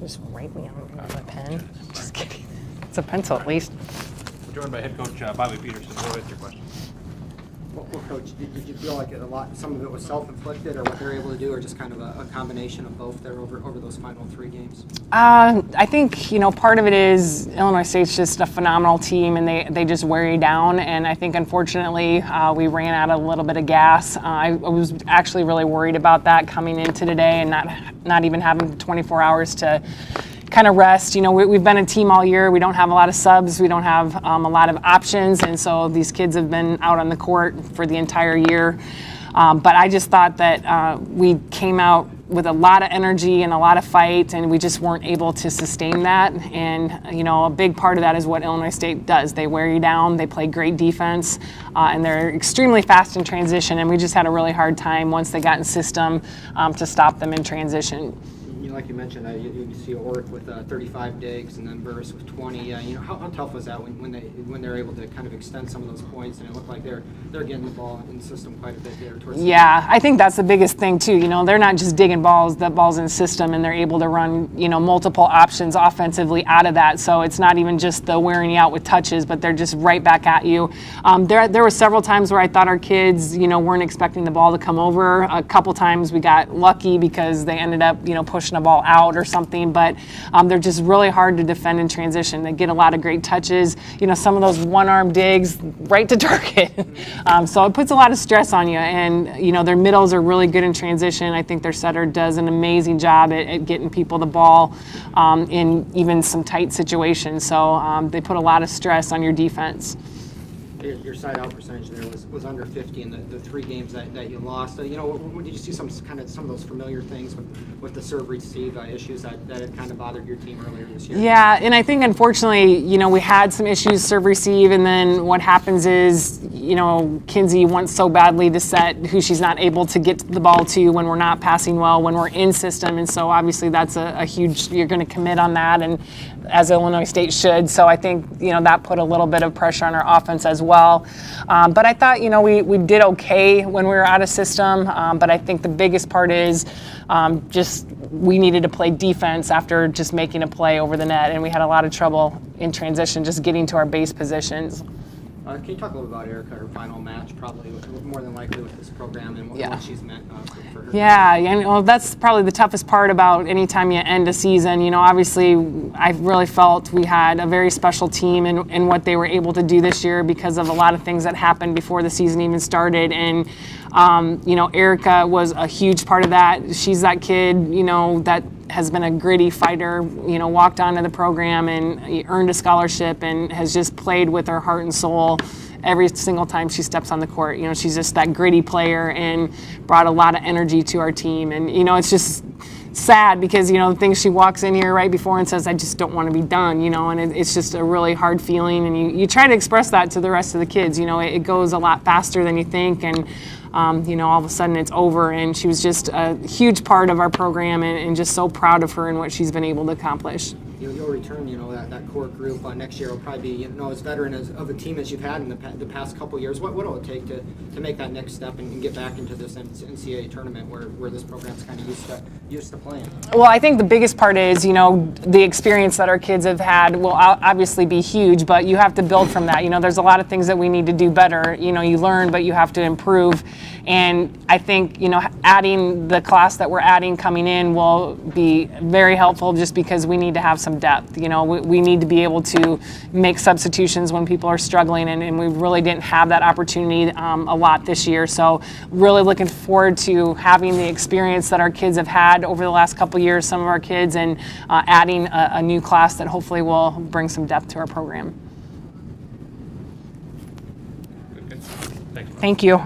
Just write me on my pen. Just kidding. It's a pencil at least. We're joined by head coach Bobbi Petersen. Go ahead, your question. Well, Coach, did you feel like some of it was self-inflicted, or what they were able to do, or just kind of a combination of both there over those final 3 games? I think, part of it is Illinois State's just a phenomenal team, and they just wear you down. And I think, unfortunately, we ran out of a little bit of gas. I was actually really worried about that coming into today and not even having 24 hours to kind of rest. We've been a team all year. We don't have a lot of subs. We don't have a lot of options. And so these kids have been out on the court for the entire year. But I just thought that we came out with a lot of energy and a lot of fight, and we just weren't able to sustain that. And, a big part of that is what Illinois State does. They wear you down. They play great defense, and they're extremely fast in transition. And we just had a really hard time once they got in system to stop them in transition. Like you mentioned, you see Orrick with 35 digs, and then Burris with 20. How tough was that when they're able to kind of extend some of those points, and it looked like they're getting the ball in the system quite a bit there towards the end? I think that's the biggest thing too. They're not just digging balls; the ball's in system, and they're able to run multiple options offensively out of that. So it's not even just the wearing you out with touches, but they're just right back at you. There were several times where I thought our kids weren't expecting the ball to come over. A couple times we got lucky because they ended up pushing a ball out or something, but they're just really hard to defend in transition. They get a lot of great touches, some of those one-arm digs right to target. So it puts a lot of stress on you, and their middles are really good in transition. I think their setter does an amazing job at getting people the ball in even some tight situations. So they put a lot of stress on your defense. Your side out percentage there was under 50 in the 3 games that you lost. Did you see some of those familiar things with the serve receive issues that had kind of bothered your team earlier this year? Yeah, and I think unfortunately, we had some issues serve receive, and then what happens is, Kinsey wants so badly to set who she's not able to get the ball to when we're not passing well, when we're in system, and so obviously that's a huge, you're going to commit on that, and as Illinois State should. So I think, that put a little bit of pressure on our offense as well. But I thought, we did okay when we were out of system. But I think the biggest part is just we needed to play defense after just making a play over the net. And we had a lot of trouble in transition just getting to our base positions. Can you talk a little about Erica, her final match, probably more than likely with this program, and what she's meant for her? Yeah, and that's probably the toughest part about any time you end a season. Obviously, I really felt we had a very special team in what they were able to do this year because of a lot of things that happened before the season even started. And, Erica was a huge part of that. She's that kid, that has been a gritty fighter, walked onto the program and earned a scholarship and has just played with her heart and soul every single time she steps on the court. She's just that gritty player and brought a lot of energy to our team. And, it's just sad because, the things she walks in here right before and says, I just don't want to be done, and it's just a really hard feeling. And you try to express that to the rest of the kids. It goes a lot faster than you think. And, all of a sudden it's over, and she was just a huge part of our program and just so proud of her and what she's been able to accomplish. You'll return, that core group next year will probably be, as veteran of a team as you've had in the past couple years. What will it take to make that next step and get back into this NCAA tournament where this program's kind of used to playing? Well, I think the biggest part is, the experience that our kids have had will obviously be huge, but you have to build from that. There's a lot of things that we need to do better. You learn, but you have to improve. And I think, adding the class that we're adding coming in will be very helpful just because we need to have some depth. We need to be able to make substitutions when people are struggling, and we really didn't have that opportunity a lot this year. So really looking forward to having the experience that our kids have had over the last couple of years, some of our kids, and adding a new class that hopefully will bring some depth to our program. Good. Thanks. Thank you.